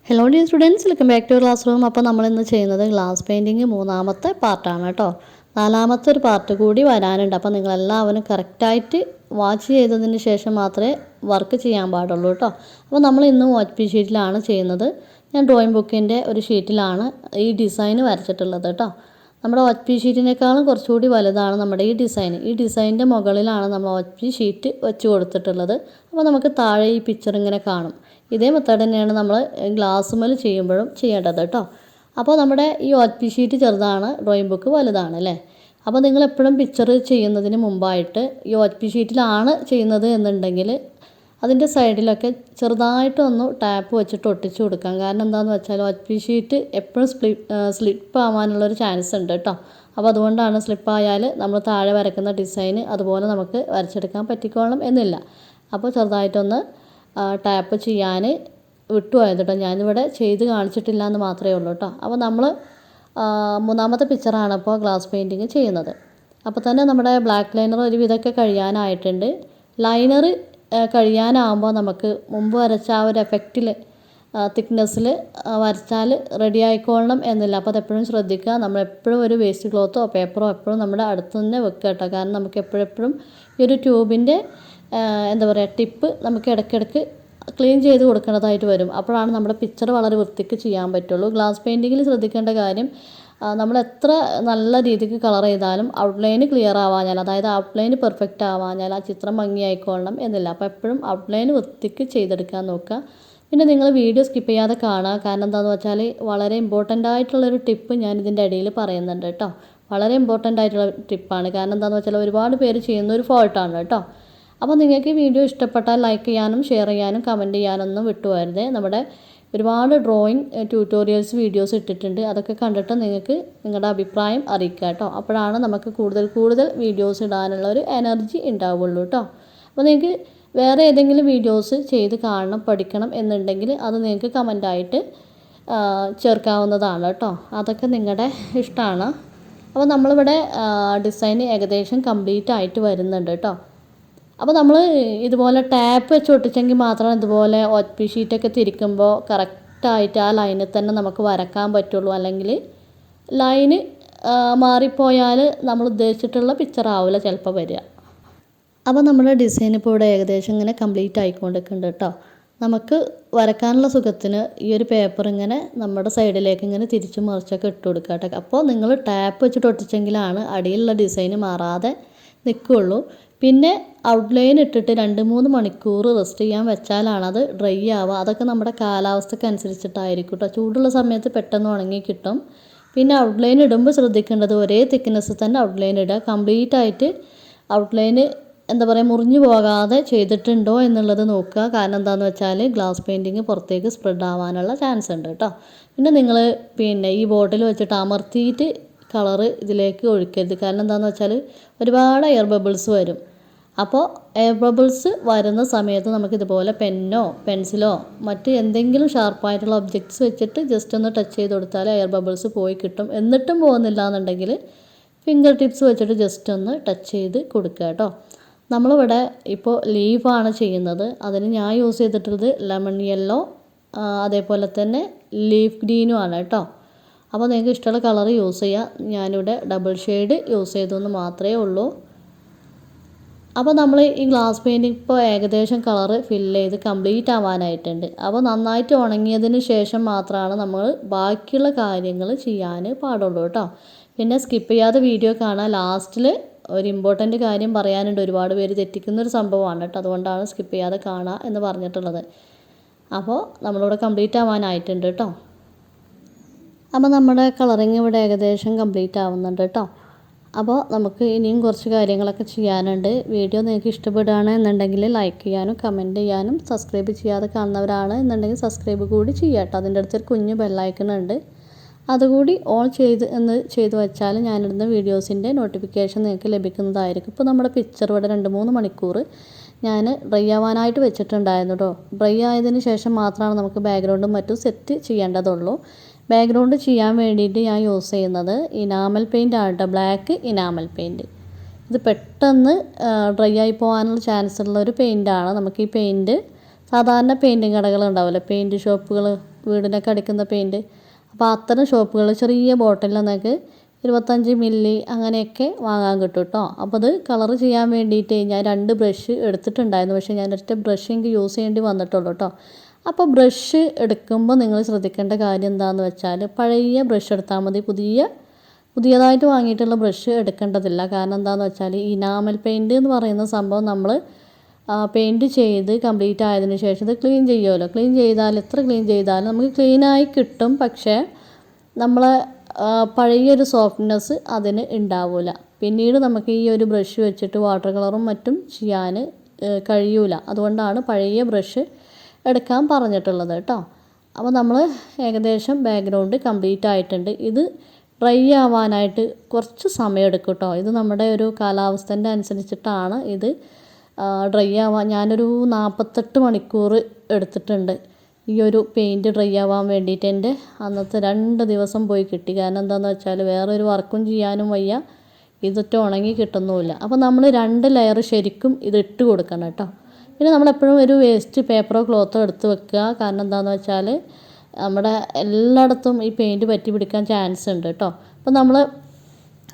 Hello dear students, welcome back to classroom. അപ്പോൾ നമ്മളിന്ന് ചെയ്യുന്നത് ഗ്ലാസ് പെയിൻറ്റിങ് മൂന്നാമത്തെ പാർട്ടാണ് കേട്ടോ. നാലാമത്തെ ഒരു പാർട്ട് കൂടി വരാനുണ്ട്. അപ്പോൾ നിങ്ങളെല്ലാവരും കറക്റ്റായിട്ട് വാച്ച് ചെയ്തതിന് ശേഷം മാത്രമേ വർക്ക് ചെയ്യാൻ പാടുള്ളൂ കേട്ടോ. അപ്പോൾ നമ്മൾ ഇന്ന് OHP ഷീറ്റിലാണ് ചെയ്യുന്നത്. ഞാൻ ഡ്രോയിങ് ബുക്കിൻ്റെ ഒരു ഷീറ്റിലാണ് ഈ ഡിസൈൻ വരച്ചിട്ടുള്ളത് കേട്ടോ. നമ്മുടെ OHP ഷീറ്റിനേക്കാളും കുറച്ചുകൂടി വലുതാണ് നമ്മുടെ ഈ ഡിസൈൻ. ഈ ഡിസൈനിൻ്റെ മുകളിലാണ് നമ്മൾ OHP ഷീറ്റ് വെച്ച് കൊടുത്തിട്ടുള്ളത്. അപ്പോൾ നമുക്ക് താഴെ ഈ പിക്ചർ ഇങ്ങനെ കാണും. ഇതേ മെത്തേഡ് തന്നെയാണ് നമ്മൾ ഗ്ലാസ്സുമേൽ ചെയ്യുമ്പോഴും ചെയ്യേണ്ടത് കേട്ടോ. അപ്പോൾ നമ്മുടെ ഈ OHP ഷീറ്റ് ചെറുതാണ്, ഡ്രോയിങ് ബുക്ക് വലുതാണ് അല്ലേ. അപ്പോൾ നിങ്ങൾ എപ്പോഴും പിക്ചർ ചെയ്യുന്നതിന് മുമ്പായിട്ട് ഈ OHP ഷീറ്റിലാണ് ചെയ്യുന്നത് എന്നുണ്ടെങ്കിൽ അതിൻ്റെ സൈഡിലൊക്കെ ചെറുതായിട്ടൊന്ന് ടാപ്പ് വെച്ചിട്ട് ഒട്ടിച്ചു കൊടുക്കാം. കാരണം എന്താണെന്ന് വെച്ചാൽ OHP ഷീറ്റ് എപ്പോഴും സ്ലിപ്പ് ആവാനുള്ളൊരു ചാൻസ് ഉണ്ട് കേട്ടോ. അപ്പോൾ അതുകൊണ്ടാണ് സ്ലിപ്പായാൽ നമ്മൾ താഴെ വരയ്ക്കുന്ന ഡിസൈൻ അതുപോലെ നമുക്ക് വരച്ചെടുക്കാൻ പറ്റിക്കോളണം എന്നില്ല. അപ്പോൾ ചെറുതായിട്ടൊന്ന് ടാപ്പ് ചെയ്യാൻ വിട്ടുപോയത് കേട്ടോ. ഞാനിവിടെ ചെയ്ത് കാണിച്ചിട്ടില്ല എന്ന് മാത്രമേ ഉള്ളൂ കേട്ടോ. അപ്പോൾ നമ്മൾ മൂന്നാമത്തെ പിക്ചറാണ് ഇപ്പോൾ ഗ്ലാസ് പെയിൻറ്റിങ് ചെയ്യുന്നത്. അപ്പോൾ തന്നെ നമ്മുടെ ബ്ലാക്ക് ലൈനർ ഒരുവിധമൊക്കെ കഴിയാനായിട്ടുണ്ട്. ലൈനർ കഴിയാനാകുമ്പോൾ നമുക്ക് മുമ്പ് വരച്ച ആ ഒരു എഫക്റ്റിൽ തിക്നെസ്സിൽ വരച്ചാൽ റെഡി ആയിക്കൊള്ളണം എന്നില്ല. അപ്പോൾ അതെപ്പോഴും ശ്രദ്ധിക്കുക. നമ്മളെപ്പോഴും ഒരു വേസ്റ്റ് ക്ലോത്തോ പേപ്പറോ എപ്പോഴും നമ്മുടെ അടുത്ത് തന്നെ വെക്കുക കേട്ടോ. കാരണം നമുക്ക് എപ്പോഴെപ്പോഴും ഈ ഒരു ട്യൂബിൻ്റെ എന്താ പറയുക ടിപ്പ് നമുക്ക് ഇടയ്ക്കിടയ്ക്ക് ക്ലീൻ ചെയ്ത് കൊടുക്കേണ്ടതായിട്ട് വരും. അപ്പോഴാണ് നമ്മുടെ പിക്ചർ വളരെ വൃത്തിക്ക് ചെയ്യാൻ പറ്റുള്ളൂ. ഗ്ലാസ് പെയിൻറ്റിങ്ങിൽ ശ്രദ്ധിക്കേണ്ട കാര്യം, നമ്മൾ എത്ര നല്ല രീതിക്ക് കളർ ചെയ്താലും ഔട്ട്ലൈന് ക്ലിയർ ആവാഞ്ഞാൽ, അതായത് ഔട്ട്ലൈന് പെർഫെക്റ്റ് ആവാഞ്ഞാൽ ആ ചിത്രം ഭംഗിയായിക്കൊള്ളണം എന്നില്ല. അപ്പോൾ എപ്പോഴും ഔട്ട്ലൈന് വൃത്തിക്ക് ചെയ്തെടുക്കാൻ നോക്കുക. പിന്നെ നിങ്ങൾ വീഡിയോ സ്കിപ്പ് ചെയ്യാതെ കാണുക. കാരണം എന്താണെന്ന് വെച്ചാൽ വളരെ ഇമ്പോർട്ടൻ്റ് ആയിട്ടുള്ളൊരു ടിപ്പ് ഞാൻ ഇതിൻ്റെ ഇടയിൽ പറയുന്നുണ്ട് കേട്ടോ. വളരെ ഇമ്പോർട്ടൻ്റ് ആയിട്ടുള്ള ടിപ്പാണ്. കാരണം എന്താണെന്ന് വെച്ചാൽ ഒരുപാട് പേര് ചെയ്യുന്ന ഒരു ഫോൾട്ടാണ് കേട്ടോ. അപ്പോൾ നിങ്ങൾക്ക് ഈ വീഡിയോ ഇഷ്ടപ്പെട്ടാൽ ലൈക്ക് ചെയ്യാനും ഷെയർ ചെയ്യാനും കമൻറ്റ് ചെയ്യാനൊന്നും വിട്ടുപോകരുത്. നമ്മുടെ ഒരുപാട് ഡ്രോയിങ് ട്യൂട്ടോറിയൽസ് വീഡിയോസ് ഇട്ടിട്ടുണ്ട്. അതൊക്കെ കണ്ടിട്ട് നിങ്ങൾക്ക് നിങ്ങളുടെ അഭിപ്രായം അറിയിക്കുക കേട്ടോ. അപ്പോഴാണ് നമുക്ക് കൂടുതൽ വീഡിയോസ് ഇടാനുള്ള ഒരു എനർജി ഉണ്ടാവുള്ളൂ കേട്ടോ. അപ്പോൾ നിങ്ങൾക്ക് വേറെ ഏതെങ്കിലും വീഡിയോസ് ചെയ്ത് കാണണം പഠിക്കണം എന്നുണ്ടെങ്കിൽ അത് നിങ്ങൾക്ക് കമൻറ്റായിട്ട് ചേർക്കാവുന്നതാണ് കേട്ടോ. അതൊക്കെ നിങ്ങളുടെ ഇഷ്ടമാണ്. അപ്പോൾ നമ്മളിവിടെ ഡിസൈൻ ഏകദേശം കംപ്ലീറ്റ് ആയിട്ട് വരുന്നുണ്ട് കേട്ടോ. അപ്പോൾ നമ്മൾ ഇതുപോലെ ടാപ്പ് വെച്ച് ഒട്ടിച്ചെങ്കിൽ മാത്രമേ ഇതുപോലെ OHP ഷീറ്റൊക്കെ തിരിക്കുമ്പോൾ കറക്റ്റായിട്ട് ആ ലൈനിൽ തന്നെ നമുക്ക് വരക്കാൻ പറ്റുള്ളൂ. അല്ലെങ്കിൽ ലൈന് മാറിപ്പോയാൽ നമ്മൾ ഉദ്ദേശിച്ചിട്ടുള്ള പിക്ചർ ആവില്ല ചിലപ്പോൾ വരിക. അപ്പോൾ നമ്മുടെ ഡിസൈൻ ഇപ്പോൾ ഇവിടെ ഏകദേശം ഇങ്ങനെ കംപ്ലീറ്റ് ആയിക്കൊണ്ടിരിക്കുന്നുണ്ട് കേട്ടോ. നമുക്ക് വരക്കാനുള്ള സുഖത്തിന് ഈ ഒരു പേപ്പർ ഇങ്ങനെ നമ്മുടെ സൈഡിലേക്ക് ഇങ്ങനെ തിരിച്ചു മറിച്ചൊക്കെ ഇട്ട് കൊടുക്കുക കേട്ടോ. അപ്പോൾ നിങ്ങൾ ടാപ്പ് വെച്ചിട്ട് ഒട്ടിച്ചെങ്കിലാണ് അടിയിലുള്ള ഡിസൈൻ മാറാതെ നിൽക്കുകയുള്ളൂ. പിന്നെ ഔട്ട്ലൈൻ ഇട്ടിട്ട് 2-3 മണിക്കൂർ റെസ്റ്റ് ചെയ്യാൻ വെച്ചാലാണ് അത് ഡ്രൈ ആവുക. അതൊക്കെ നമ്മുടെ കാലാവസ്ഥയ്ക്ക് അനുസരിച്ചിട്ടായിരിക്കും കേട്ടോ. ചൂടുള്ള സമയത്ത് പെട്ടെന്ന് ഉണങ്ങി കിട്ടും. പിന്നെ ഔട്ട്ലൈൻ ഇടുമ്പോൾ ശ്രദ്ധിക്കേണ്ടത് ഒരേ തിക്നെസ്സിൽ തന്നെ ഔട്ട്ലൈൻ ഇടുക. കംപ്ലീറ്റ് ആയിട്ട് ഔട്ട്ലൈൻ എന്താ പറയുക മുറിഞ്ഞു പോകാതെ ചെയ്തിട്ടുണ്ടോ എന്നുള്ളത് നോക്കുക. കാരണം എന്താണെന്ന് വെച്ചാൽ ഗ്ലാസ് പെയിൻറ്റിങ് പുറത്തേക്ക് സ്പ്രെഡ് ആവാനുള്ള ചാൻസ് ഉണ്ട് കേട്ടോ. പിന്നെ ഈ ബോട്ടിൽ വെച്ചിട്ട് അമർത്തിയിട്ട് കളറ് ഇതിലേക്ക് ഒഴിക്കരുത്. കാരണം എന്താണെന്ന് വെച്ചാൽ ഒരുപാട് എയർ ബബിൾസ് വരും. അപ്പോൾ എയർ ബബിൾസ് വരുന്ന സമയത്ത് നമുക്കിതുപോലെ പെന്നോ പെൻസിലോ മറ്റ് എന്തെങ്കിലും ഷാർപ്പായിട്ടുള്ള ഒബ്ജക്ട്സ് വെച്ചിട്ട് ജസ്റ്റ് ഒന്ന് ടച്ച് ചെയ്ത് കൊടുത്താൽ എയർ ബബിൾസ് പോയി കിട്ടും. എന്നിട്ടും പോകുന്നില്ല എന്നുണ്ടെങ്കിൽ ഫിംഗർ ടിപ്സ് വെച്ചിട്ട് ജസ്റ്റ് ഒന്ന് ടച്ച് ചെയ്ത് കൊടുക്കുക കേട്ടോ. നമ്മളിവിടെ ഇപ്പോൾ ലീഫാണ് ചെയ്യുന്നത്. അതിന് ഞാൻ യൂസ് ചെയ്തിട്ടുള്ളത് ലെമൺ യെല്ലോ അതേപോലെ തന്നെ ലീഫ് ഗ്രീനും ആണ് കേട്ടോ. അപ്പോൾ നിങ്ങൾക്ക് ഇഷ്ടമുള്ള കളർ യൂസ് ചെയ്യാം. ഞാനിവിടെ ഡബിൾ ഷെയ്ഡ് യൂസ് ചെയ്തെന്ന് മാത്രമേ ഉള്ളൂ. അപ്പോൾ നമ്മൾ ഈ ഗ്ലാസ് പെയിൻറ്റിങ് ഇപ്പോൾ ഏകദേശം കളറ് ഫില്ല് ചെയ്ത് കംപ്ലീറ്റ് ആവാനായിട്ടുണ്ട്. അപ്പോൾ നന്നായിട്ട് ഉണങ്ങിയതിന് ശേഷം മാത്രമാണ് നമ്മൾ ബാക്കിയുള്ള കാര്യങ്ങൾ ചെയ്യാൻ പാടുള്ളൂ കേട്ടോ. പിന്നെ സ്കിപ്പ് ചെയ്യാതെ വീഡിയോ കാണാൻ. ലാസ്റ്റിൽ ഒരു ഇമ്പോർട്ടൻ്റ് കാര്യം പറയാനുണ്ട്. ഒരുപാട് പേര് തെറ്റിക്കുന്നൊരു സംഭവമാണ് കേട്ടോ. അതുകൊണ്ടാണ് സ്കിപ്പ് ചെയ്യാതെ കാണുക എന്ന് പറഞ്ഞിട്ടുള്ളത്. അപ്പോൾ നമ്മളിവിടെ കംപ്ലീറ്റ് ആവാനായിട്ടുണ്ട് കേട്ടോ. അപ്പോൾ നമ്മുടെ കളറിങ് ഇവിടെ ഏകദേശം കംപ്ലീറ്റ് ആവുന്നുണ്ട് കേട്ടോ. അപ്പോൾ നമുക്ക് ഇനിയും കുറച്ച് കാര്യങ്ങളൊക്കെ ചെയ്യാനുണ്ട്. വീഡിയോ നിങ്ങൾക്ക് ഇഷ്ടപ്പെടുകയാണ് എന്നുണ്ടെങ്കിൽ ലൈക്ക് ചെയ്യാനും കമൻറ്റ് ചെയ്യാനും, സബ്സ്ക്രൈബ് ചെയ്യാതെ കാണുന്നവരാണ് എന്നുണ്ടെങ്കിൽ സബ്സ്ക്രൈബ് കൂടി ചെയ്യുക കേട്ടോ. അതിൻ്റെ അടുത്തൊരു കുഞ്ഞ് ബെല്ലൈക്കൺ ഉണ്ട്, അതുകൂടി ഓൺ ചെയ്ത് വെച്ചാൽ ഞാനിടുന്ന വീഡിയോസിൻ്റെ നോട്ടിഫിക്കേഷൻ നിങ്ങൾക്ക് ലഭിക്കുന്നതായിരിക്കും. ഇപ്പോൾ നമ്മുടെ പിക്ചർ ഇവിടെ 2-3 മണിക്കൂർ ഞാൻ ഡ്രൈ ആവാനായിട്ട് വെച്ചിട്ടുണ്ടായിരുന്നു കേട്ടോ. ഡ്രൈ ആയതിന് ശേഷം മാത്രമാണ് നമുക്ക് ബാക്ക്ഗ്രൗണ്ടും മറ്റും സെറ്റ് ചെയ്യേണ്ടതുള്ളൂ. ബാക്ക്ഗ്രൗണ്ട് ചെയ്യാൻ വേണ്ടിയിട്ട് ഞാൻ യൂസ് ചെയ്യുന്നത് ഇനാമൽ പെയിൻ്റ് ആണ് കേട്ടോ. Black enamel paint. ഇത് പെട്ടെന്ന് ഡ്രൈ ആയി പോകാനുള്ള ചാൻസ് ഉള്ള ഒരു പെയിൻ്റാണ്. നമുക്ക് ഈ പെയിൻറ്റ് സാധാരണ പെയിൻറ്റിങ് കടകൾ ഉണ്ടാവില്ല, പെയിൻറ്റ് ഷോപ്പുകൾ വീടിനൊക്കെ അടിക്കുന്ന പെയിൻറ്റ്. അപ്പോൾ അത്തരം ഷോപ്പുകൾ ചെറിയ ബോട്ടിൽ നിങ്ങൾക്ക് 25 മില്ലി അങ്ങനെയൊക്കെ വാങ്ങാൻ കിട്ടും കേട്ടോ. അപ്പോൾ അത് കളർ ചെയ്യാൻ വേണ്ടിയിട്ട് ഞാൻ 2 ബ്രഷ് എടുത്തിട്ടുണ്ടായിരുന്നു. പക്ഷേ ഞാൻ ഒറ്റ ബ്രഷ് എനിക്ക് യൂസ് ചെയ്യേണ്ടി വന്നിട്ടുള്ളൂ കേട്ടോ. അപ്പോൾ ബ്രഷ് എടുക്കുമ്പോൾ നിങ്ങൾ ശ്രദ്ധിക്കേണ്ട കാര്യം എന്താണെന്ന് വെച്ചാൽ പഴയ ബ്രഷ് എടുത്താൽ മതി. പുതിയതായിട്ട് വാങ്ങിയിട്ടുള്ള ബ്രഷ് എടുക്കേണ്ടതില്ല. കാരണം എന്താണെന്ന് വെച്ചാൽ ഇനാമൽ പെയിൻറ്റ് എന്ന് പറയുന്ന സംഭവം നമ്മൾ പെയിൻറ്റ് ചെയ്ത് കംപ്ലീറ്റ് ആയതിനു ശേഷം ഇത് ക്ലീൻ ചെയ്യുമല്ലോ. ക്ലീൻ ചെയ്താൽ എത്ര ക്ലീൻ ചെയ്താലും നമുക്ക് ക്ലീനായി കിട്ടും. പക്ഷേ നമ്മളെ പഴയൊരു സോഫ്റ്റ്നെസ് അതിന് ഉണ്ടാവില്ല. പിന്നീട് നമുക്ക് ഈ ഒരു ബ്രഷ് വെച്ചിട്ട് വാട്ടർ കളറും മറ്റും ചെയ്യാൻ കഴിയൂല. അതുകൊണ്ടാണ് പഴയ ബ്രഷ് എടുക്കാൻ പറഞ്ഞിട്ടുള്ളത് കേട്ടോ. അപ്പോൾ നമ്മൾ ഏകദേശം ബാക്ക്ഗ്രൗണ്ട് കംപ്ലീറ്റ് ആയിട്ടുണ്ട്. ഇത് ഡ്രൈ ആവാനായിട്ട് കുറച്ച് സമയം എടുക്കും കേട്ടോ. ഇത് നമ്മുടെ ഒരു കാലാവസ്ഥേൻ്റെ അനുസരിച്ചിട്ടാണ് ഇത് ഡ്രൈ ആവാൻ. ഞാനൊരു 48 മണിക്കൂർ എടുത്തിട്ടുണ്ട് ഈ ഒരു പെയിൻറ്റ് ഡ്രൈ ആവാൻ വേണ്ടിയിട്ട്. എൻ്റെ അന്നത്തെ 2 ദിവസം പോയി കിട്ടി. കാരണം എന്താണെന്ന് വെച്ചാൽ വേറൊരു വർക്കും ചെയ്യാനും വയ്യ, ഇതൊറ്റ ഉണങ്ങി കിട്ടുന്നുമില്ല. അപ്പോൾ നമ്മൾ 2 ലെയർ ശരിക്കും ഇത് ഇട്ട് കൊടുക്കണം കേട്ടോ. പിന്നെ നമ്മളെപ്പോഴും ഒരു വേസ്റ്റ് പേപ്പറോ ക്ലോത്തോ എടുത്ത് വെക്കുക. കാരണം എന്താണെന്ന് വെച്ചാൽ നമ്മുടെ എല്ലായിടത്തും ഈ പെയിൻറ്റ് പറ്റി പിടിക്കാൻ ചാൻസ് ഉണ്ട് കേട്ടോ. അപ്പോൾ നമ്മൾ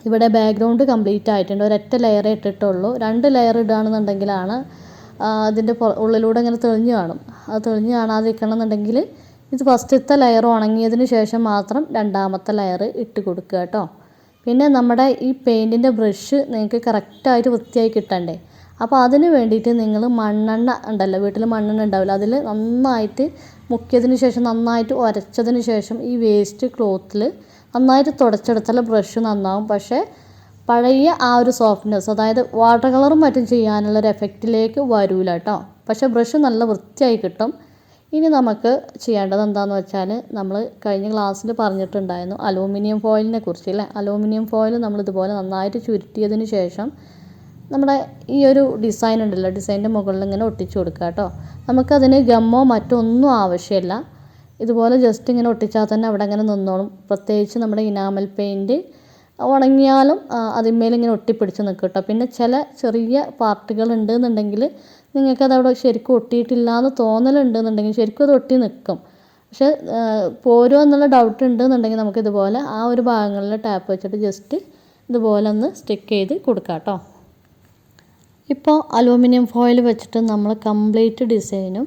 ഇവിടെ ബാക്ക്ഗ്രൗണ്ട് കംപ്ലീറ്റ് ആയിട്ടുണ്ട്. ഒരൊറ്റ ലെയറേ ഇട്ടിട്ടുള്ളൂ. 2 ലെയർ ഇടുകയാണെന്നുണ്ടെങ്കിലാണ് അതിൻ്റെ ഉള്ളിലൂടെ ഇങ്ങനെ തെളിഞ്ഞ് കാണും. അത് തെളിഞ്ഞ് കാണാതിരിക്കണം എന്നുണ്ടെങ്കിൽ ഇത് ഫസ്റ്റത്തെ ലെയർ ഉണങ്ങിയതിന് ശേഷം മാത്രം 2ാമത്തെ ലെയർ ഇട്ട് കൊടുക്കുക കേട്ടോ. പിന്നെ നമ്മുടെ ഈ പെയിൻറ്റിൻ്റെ ബ്രഷ് നിങ്ങൾക്ക് കറക്റ്റായിട്ട് വൃത്തിയായി കിട്ടണ്ടേ. അപ്പോൾ അതിന് വേണ്ടിയിട്ട് നിങ്ങൾ മണ്ണെണ്ണ ഉണ്ടല്ലോ, വീട്ടിൽ മണ്ണെണ്ണ ഉണ്ടാവില്ല, അതിൽ നന്നായിട്ട് മുക്കിയതിന് ശേഷം നന്നായിട്ട് ഉരച്ചതിന് ശേഷം ഈ വേസ്റ്റ് ക്ലോത്തിൽ നന്നായിട്ട് തുടച്ചെടുത്താൽ ബ്രഷ് നന്നാവും. പക്ഷേ പഴയ ആ ഒരു സോഫ്റ്റ്നെസ്, അതായത് വാട്ടർ കളറും മറ്റും ചെയ്യാനുള്ളൊരു എഫക്റ്റിലേക്ക് വരില്ല കേട്ടോ. പക്ഷേ ബ്രഷ് നല്ല വൃത്തിയായി കിട്ടും. ഇനി നമുക്ക് ചെയ്യേണ്ടത് എന്താണെന്ന് വെച്ചാൽ നമ്മൾ കഴിഞ്ഞ ക്ലാസ്സിൽ പറഞ്ഞിട്ടുണ്ടായിരുന്നു അലൂമിനിയം ഫോയിലിനെ കുറിച്ച് അല്ലേ. അലൂമിനിയം ഫോയിൽ നമ്മളിതുപോലെ നന്നായിട്ട് ചുരുട്ടിയതിന് ശേഷം നമ്മുടെ ഈ ഒരു ഡിസൈൻ ഉണ്ടല്ലോ, ഡിസൈൻ്റെ മുകളിൽ ഇങ്ങനെ ഒട്ടിച്ചു കൊടുക്കുക കേട്ടോ. നമുക്കതിന് ഗമ്മോ മറ്റോ ഒന്നും ആവശ്യമില്ല. ഇതുപോലെ ജസ്റ്റ് ഇങ്ങനെ ഒട്ടിച്ചാൽ തന്നെ അവിടെ ഇങ്ങനെ നിന്നോളും. പ്രത്യേകിച്ച് നമ്മുടെ ഇനാമൽ പെയിൻറ്റ് ഉണങ്ങിയാലും അതിന്മേലിങ്ങനെ ഒട്ടിപ്പിടിച്ച് നിൽക്കും കേട്ടോ. പിന്നെ ചില ചെറിയ പാർട്ടുകൾ ഉണ്ടെന്നുണ്ടെങ്കിൽ നിങ്ങൾക്കത് അവിടെ ശരിക്കും ഒട്ടിയിട്ടില്ല എന്ന് തോന്നലുണ്ടെന്നുണ്ടെങ്കിൽ ശരിക്കും അത് ഒട്ടി നിൽക്കും. പക്ഷേ പോരുമോ എന്നുള്ള ഡൗട്ട് ഉണ്ടെന്നുണ്ടെങ്കിൽ നമുക്കിതുപോലെ ആ ഒരു ഭാഗങ്ങളിൽ ടാപ്പ് വെച്ചിട്ട് ജസ്റ്റ് ഇതുപോലെ ഒന്ന് സ്റ്റിക്ക് ചെയ്ത് കൊടുക്കാം കേട്ടോ. ഇപ്പോൾ അലൂമിനിയം ഫോയിൽ വെച്ചിട്ട് നമ്മൾ കംപ്ലീറ്റ് ഡിസൈനും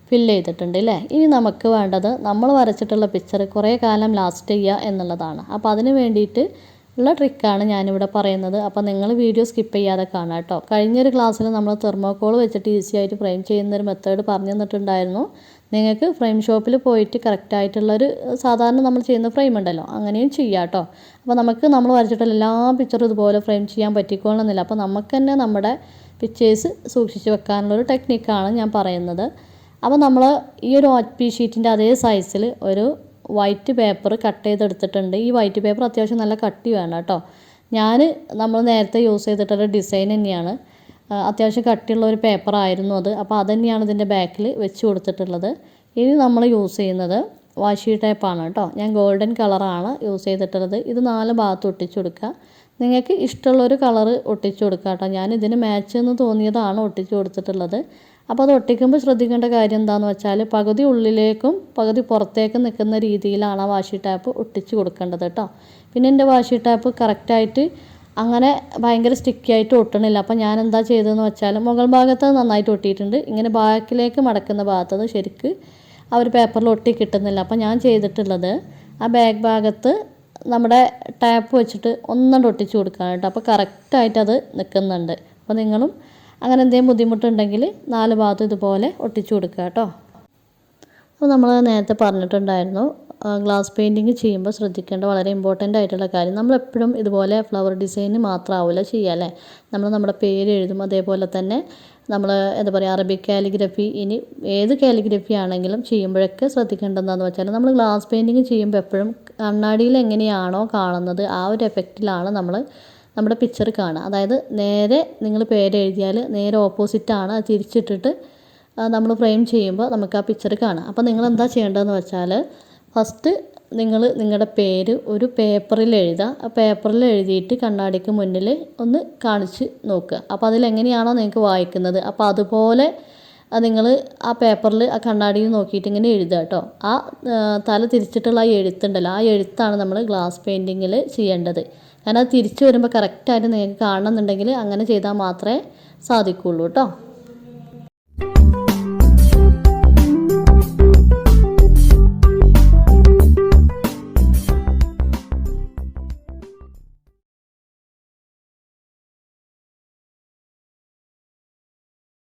ഫില്ല് ചെയ്തിട്ടുണ്ട് അല്ലേ. ഇനി നമുക്ക് വേണ്ടത് നമ്മൾ വരച്ചിട്ടുള്ള പിക്ചർ കുറേ കാലം ലാസ്റ്റ് ചെയ്യുക എന്നുള്ളതാണ്. അപ്പോൾ അതിന് വേണ്ടിയിട്ട് ഉള്ള ട്രിക്കാണ് ഞാനിവിടെ പറയുന്നത്. അപ്പോൾ നിങ്ങൾ വീഡിയോ സ്കിപ്പ് ചെയ്യാതെ കാണാം കേട്ടോ. കഴിഞ്ഞൊരു ക്ലാസ്സിൽ നമ്മൾ തെർമോക്കോൾ വെച്ചിട്ട് ഈസി ആയിട്ട് ഫ്രെയിം ചെയ്യുന്നൊരു മെത്തേഡ് പറഞ്ഞു തന്നിട്ടുണ്ടായിരുന്നു. നിങ്ങൾക്ക് ഫ്രെയിം ഷോപ്പിൽ പോയിട്ട് കറക്റ്റായിട്ടുള്ളൊരു സാധാരണ നമ്മൾ ചെയ്യുന്ന ഫ്രെയിം ഉണ്ടല്ലോ, അങ്ങനെയും ചെയ്യാം കേട്ടോ. അപ്പോൾ നമ്മൾ വരച്ചിട്ടുള്ള എല്ലാ പിക്ചറും ഇതുപോലെ ഫ്രെയിം ചെയ്യാൻ പറ്റിക്കോളണമെന്നില്ല. അപ്പോൾ നമുക്ക് തന്നെ നമ്മുടെ പിക്ചേഴ്സ് സൂക്ഷിച്ച് വെക്കാനുള്ളൊരു ടെക്നിക്കാണ് ഞാൻ പറയുന്നത്. അപ്പോൾ നമ്മൾ ഈ ഒരു OHP ഷീറ്റിൻ്റെ അതേ സൈസിൽ ഒരു വൈറ്റ് പേപ്പർ കട്ട് ചെയ്തെടുത്തിട്ടുണ്ട്. ഈ വൈറ്റ് പേപ്പർ അത്യാവശ്യം നല്ല കട്ടി വേണം കേട്ടോ. നമ്മൾ നേരത്തെ യൂസ് ചെയ്തിട്ടുള്ള ഡിസൈൻ തന്നെയാണ്. അത്യാവശ്യം കട്ടിയുള്ള ഒരു പേപ്പറായിരുന്നു അത്. അപ്പോൾ അത് തന്നെയാണ് ഇതിൻ്റെ ബാക്കിൽ വെച്ച് കൊടുത്തിട്ടുള്ളത്. ഇനി നമ്മൾ യൂസ് ചെയ്യുന്നത് വാഷി ടേപ്പാണ് കേട്ടോ. ഞാൻ ഗോൾഡൻ കളറാണ് യൂസ് ചെയ്തിട്ടുള്ളത്. ഇത് 4 ഭാഗത്ത് ഒട്ടിച്ചു കൊടുക്കുക. നിങ്ങൾക്ക് ഇഷ്ടമുള്ളൊരു കളറ് ഒട്ടിച്ചു കൊടുക്കുക കേട്ടോ. ഞാൻ ഇതിന് മാച്ച് എന്ന് തോന്നിയതാണ് ഒട്ടിച്ചു കൊടുത്തിട്ടുള്ളത്. അപ്പോൾ അത് ഒട്ടിക്കുമ്പോൾ ശ്രദ്ധിക്കേണ്ട കാര്യം എന്താണെന്ന് വെച്ചാൽ പകുതി ഉള്ളിലേക്കും പകുതി പുറത്തേക്കും നിൽക്കുന്ന രീതിയിലാണ് ആ വാഷി ടാപ്പ് ഒട്ടിച്ചു കൊടുക്കേണ്ടത് കേട്ടോ. പിന്നെ എൻ്റെ വാഷി ടാപ്പ് കറക്റ്റായിട്ട് അങ്ങനെ ഭയങ്കര സ്റ്റിക്കി ആയിട്ട് ഒട്ടണില്ല. അപ്പോൾ ഞാൻ എന്താ ചെയ്തതെന്ന് വെച്ചാൽ മുകൾ ഭാഗത്ത് നന്നായിട്ട് ഒട്ടിയിട്ടുണ്ട്. ഇങ്ങനെ ബാക്കിലേക്ക് മടക്കുന്ന ഭാഗത്തത് ശരിക്ക് ആ ഒരു പേപ്പറിൽ ഒട്ടി കിട്ടുന്നില്ല. അപ്പോൾ ഞാൻ ചെയ്തിട്ടുള്ളത് ആ ബാക്ക് ഭാഗത്ത് നമ്മുടെ ടാപ്പ് വെച്ചിട്ട് ഒന്നുകൊണ്ട് ഒട്ടിച്ചു കൊടുക്കുകയാണ് കേട്ടോ. അപ്പോൾ കറക്റ്റായിട്ട് അത് നിൽക്കുന്നുണ്ട്. അപ്പോൾ നിങ്ങളും അങ്ങനെ എന്തെങ്കിലും ബുദ്ധിമുട്ടുണ്ടെങ്കിൽ 4 ഭാഗത്തും ഇതുപോലെ ഒട്ടിച്ചു കൊടുക്കുക കേട്ടോ. അപ്പോൾ നമ്മൾ നേരത്തെ പറഞ്ഞിട്ടുണ്ടായിരുന്നു ഗ്ലാസ് പെയിൻറ്റിങ് ചെയ്യുമ്പോൾ ശ്രദ്ധിക്കേണ്ട വളരെ ഇമ്പോർട്ടൻ്റ് ആയിട്ടുള്ള കാര്യം, നമ്മളെപ്പോഴും ഇതുപോലെ ഫ്ലവർ ഡിസൈന് മാത്രമാവില്ല ചെയ്യുക അല്ലേ. നമ്മുടെ പേര് എഴുതും. അതേപോലെ തന്നെ നമ്മൾ എന്താ പറയുക അറബിക് കാലിഗ്രഫി, ഇനി ഏത് കാലിഗ്രഫി ആണെങ്കിലും ചെയ്യുമ്പോഴൊക്കെ ശ്രദ്ധിക്കേണ്ടതെന്ന് വെച്ചാൽ നമ്മൾ ഗ്ലാസ് പെയിൻറ്റിങ് ചെയ്യുമ്പോൾ എപ്പോഴും കണ്ണാടിയിൽ എങ്ങനെയാണോ കാണുന്നത് ആ ഒരു എഫക്റ്റിലാണ് നമ്മുടെ പിക്ചർ കാണുക. അതായത് നേരെ നിങ്ങൾ പേര് എഴുതിയാൽ നേരെ ഓപ്പോസിറ്റാണ് അത് തിരിച്ചിട്ടിട്ട് നമ്മൾ ഫ്രെയിം ചെയ്യുമ്പോൾ നമുക്ക് ആ പിക്ചർ കാണാം. അപ്പോൾ നിങ്ങൾ എന്താ ചെയ്യേണ്ടതെന്ന് വെച്ചാൽ ഫസ്റ്റ് നിങ്ങളുടെ പേര് ഒരു പേപ്പറിൽ എഴുതുക. ആ പേപ്പറിൽ എഴുതിയിട്ട് കണ്ണാടിക്ക് മുന്നിൽ ഒന്ന് കാണിച്ച് നോക്കുക. അപ്പോൾ അതിലെങ്ങനെയാണോ നിങ്ങൾക്ക് വായിക്കുന്നത് അപ്പോൾ അതുപോലെ അത് നിങ്ങൾ ആ പേപ്പറിൽ ആ കണ്ണാടിയിൽ നോക്കിയിട്ട് ഇങ്ങനെ എഴുതുക കേട്ടോ. ആ തല തിരിച്ചിട്ടുള്ള ആ എഴുത്തുണ്ടല്ലോ, ആ എഴുത്താണ് നമ്മൾ ഗ്ലാസ് പെയിൻറ്റിങ്ങിൽ ചെയ്യേണ്ടത്. കാരണം അത് തിരിച്ച് വരുമ്പോൾ കറക്റ്റായിട്ട് നിങ്ങൾക്ക് കാണണമെന്നുണ്ടെങ്കിൽ അങ്ങനെ ചെയ്താൽ മാത്രമേ സാധിക്കുകയുള്ളൂ കേട്ടോ.